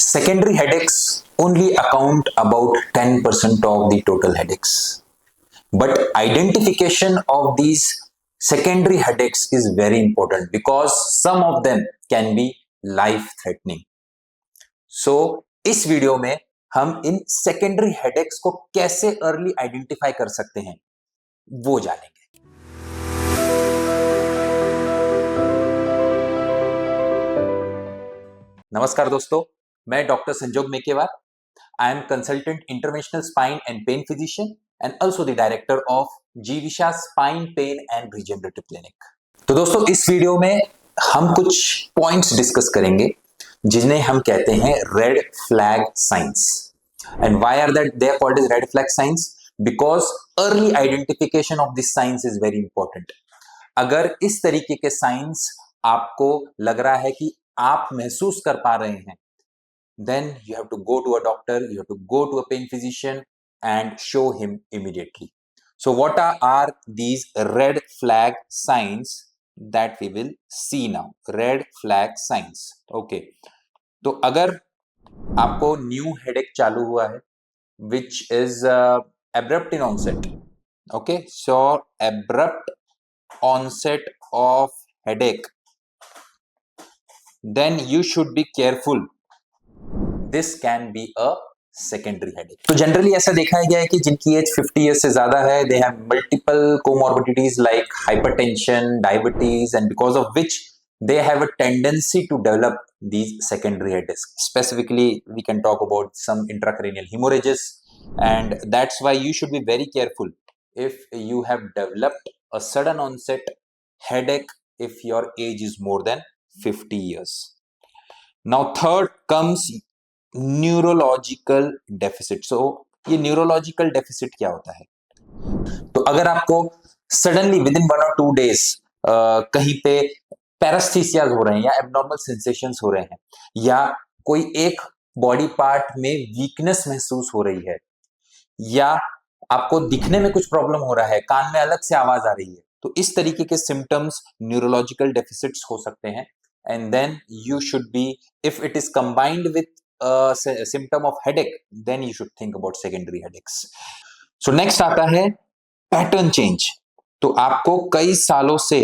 secondary headaches only account about 10% of the total headaches. But identification of these secondary headaches is very important because some of them can be life threatening. So इस video में हम in secondary headaches को कैसे early identify कर सकते हैं वो जानेंगे। नमस्कार दोस्तों, मैं doctor Sanjog Mekewar. I am consultant interventional spine and pain physician and also the director of Jivisha spine pain and regenerative clinic. तो दोस्तों, इस वीडियो में हम कुछ पॉइंट्स डिस्कस करेंगे जिन्हें हम कहते हैं red flag signs. And why are that they are called as red flag signs? Because early identification of this signs is very important. अगर इस तरीके के साइंस आपको लग रहा है कि आप महसूस कर पा रहे हैं, then you have to go to a doctor, you have to go to a pain physician and show him immediately. So what are these red flag signs that we will see now? Red flag signs. Okay. तो अगर आपको new headache चालू हुआ है which is abrupt in onset. Okay. So abrupt onset of headache. Then you should be careful. This can be a secondary headache. तो generally ऐसा देखा गया है कि जिनकी एज 50 ईयर्स से ज्यादा है, they have multiple comorbidities like hypertension, diabetes, and because of which they have a tendency to develop these secondary headaches. Specifically, we can talk about some intracranial hemorrhages, and that's why you should be very careful if you have developed a sudden onset headache if your age is more than 50 years. Now, third comes neurological deficit. So ये neurological deficit क्या होता है? तो अगर आपको suddenly within 1 or 2 days कहीं पे पैरास्थीसियाज हो रहे हैं या एब्नॉर्मल सेंसेशंस हो रहे हैं या कोई एक बॉडी पार्ट में वीकनेस महसूस हो रही है या आपको दिखने में कुछ प्रॉब्लम हो रहा है, कान में अलग से आवाज आ रही है, तो इस तरीके के सिम्टम्स न्यूरोलॉजिकल डेफिसिट्स हो सकते हैं। And then you should be, if it is combined with symptom of headache, then you should think about secondary headaches. So next आता है pattern change। तो आपको कई सालों से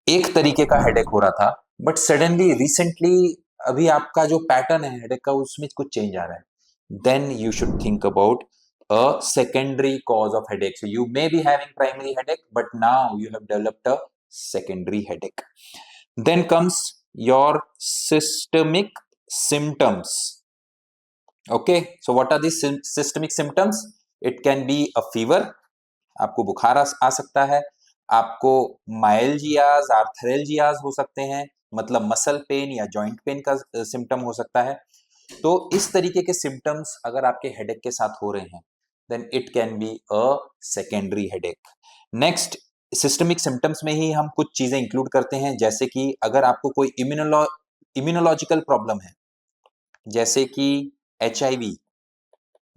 एक तरीके का हेडेक हो रहा था, बट सडनली रिसेंटली अभी आपका जो पैटर्न है हेडेक का उसमें कुछ चेंज आ रहा है, then you should think about a secondary cause of headache. So you may be having primary headache, but now you have developed a secondary headache. Then comes your systemic symptoms. Okay, so what are these systemic symptoms? It can be a fever, आपको बुखार आ सकता है, आपको माइल्जियाज, आर्थरेल्जियाज हो सकते हैं, मतलब muscle pain या जॉइंट पेन का सिम्टम हो सकता है। तो इस तरीके के सिम्टम्स अगर आपके हेडेक के साथ हो रहे हैं, then it can be a secondary headache. Next, systemic symptoms में ही हम कुछ चीजें इंक्लूड करते हैं, जैसे कि अगर आपको कोई इम्यूनोलॉजिकल प्रॉब्लम है, जैसे कि HIV,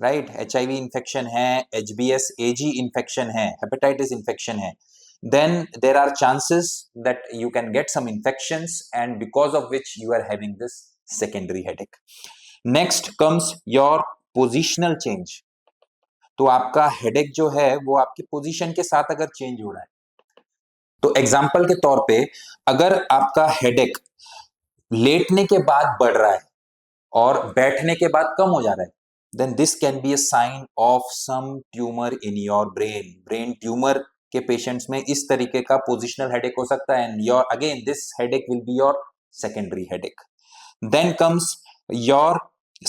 राइट, HIV इन्फेक्शन है, HBS AG इन्फेक्शन है, हेपेटाइटिस इन्फेक्शन है, then there are chances that you can get some infections and because of which you are having this secondary headache. Next comes your positional change। तो आपका headache जो है वो आपकी position के साथ अगर चेंज हो रहा है, तो एग्जाम्पल के तौर पे अगर आपका हेडेक लेटने के बाद बढ़ रहा है और बैठने के बाद कम हो जा रहा है, then this can be a sign of some tumor in your brain. Brain tumour के पेशेंट्स में इस तरीके का पोजिशनल हेडेक हो सकता है, and your again this headache will be your secondary headache. Then comes your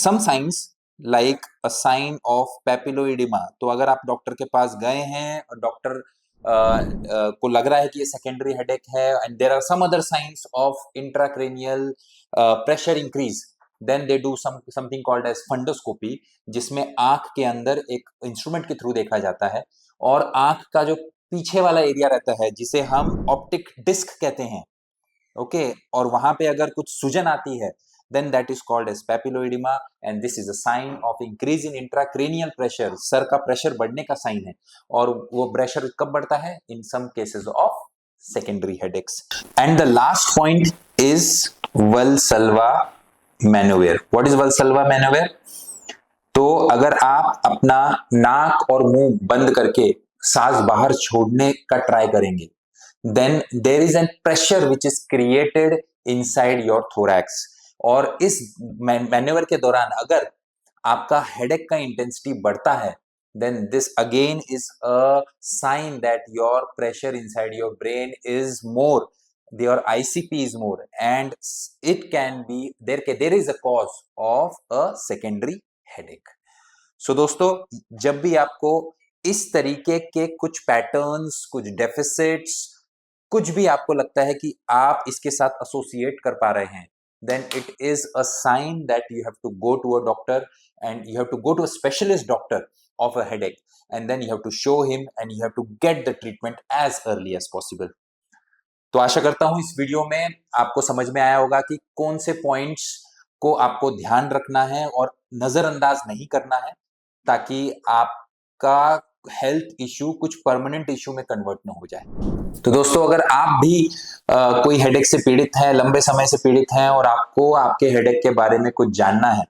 some signs like a sign of papilloedema। तो अगर आप डॉक्टर के पास गए हैं और डॉक्टर को लग रहा है कि ये सेकेंडरी हेडेक है, and there are some other signs of intracranial pressure increase, then they do something called as fundoscopy, जिसमें आंख के अंदर एक इंस्ट्रूमेंट के थ्रू देखा जाता है और आंख का जो पीछे वाला एरिया रहता है जिसे हम ऑप्टिक डिस्क कहते हैं, ओके, और वहां पे अगर कुछ सूजन आती है, then that is called as papilloedema, and this is a sign of increase in intracranial pressure। Sir का प्रेशर बढ़ने का साइन है, और वो प्रेशर कब बढ़ता है? in some cases of secondary headaches। and the last point is Valsalva manoeuvre. What is Valsalva manoeuvre? तो अगर आप अपना नाक और मुंह बंद करके सांस बाहर छोड़ने का ट्राई करेंगे, then there is an pressure which is created inside your thorax. और इस मैन्युवर के दौरान अगर आपका हेडेक का इंटेंसिटी बढ़ता है, then this again is a sign that your pressure inside your brain is more, your ICP is more, and it can be there is a cause of a secondary headache. So दोस्तों, जब भी आपको इस तरीके के कुछ patterns, कुछ deficits, कुछ भी आपको लगता है कि आप इसके साथ एसोसिएट कर पा रहे हैं, then it is a sign that you have to go to a doctor, and you have to go to a specialist doctor of a headache, and then you have to show him and you have to get the treatment as early as possible. तो आशा करता हूं इस video में आपको समझ में आया होगा कि कौन से पॉइंट्स को आपको ध्यान रखना है और नजरअंदाज नहीं करना है, ताकि आपका हेल्थ इशू कुछ परमानेंट इशू में कन्वर्ट ना हो जाए। तो दोस्तों, अगर आप भी कोई हेडेक से पीड़ित हैं, लंबे समय से पीड़ित हैं, और आपको आपके हेडेक के बारे में कुछ जानना है,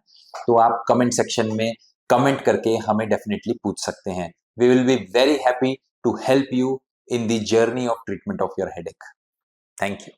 तो आप कमेंट सेक्शन में कमेंट करके हमें डेफिनेटली पूछ सकते हैं। We will be very happy to help you in the journey of treatment of your headache. Thank you.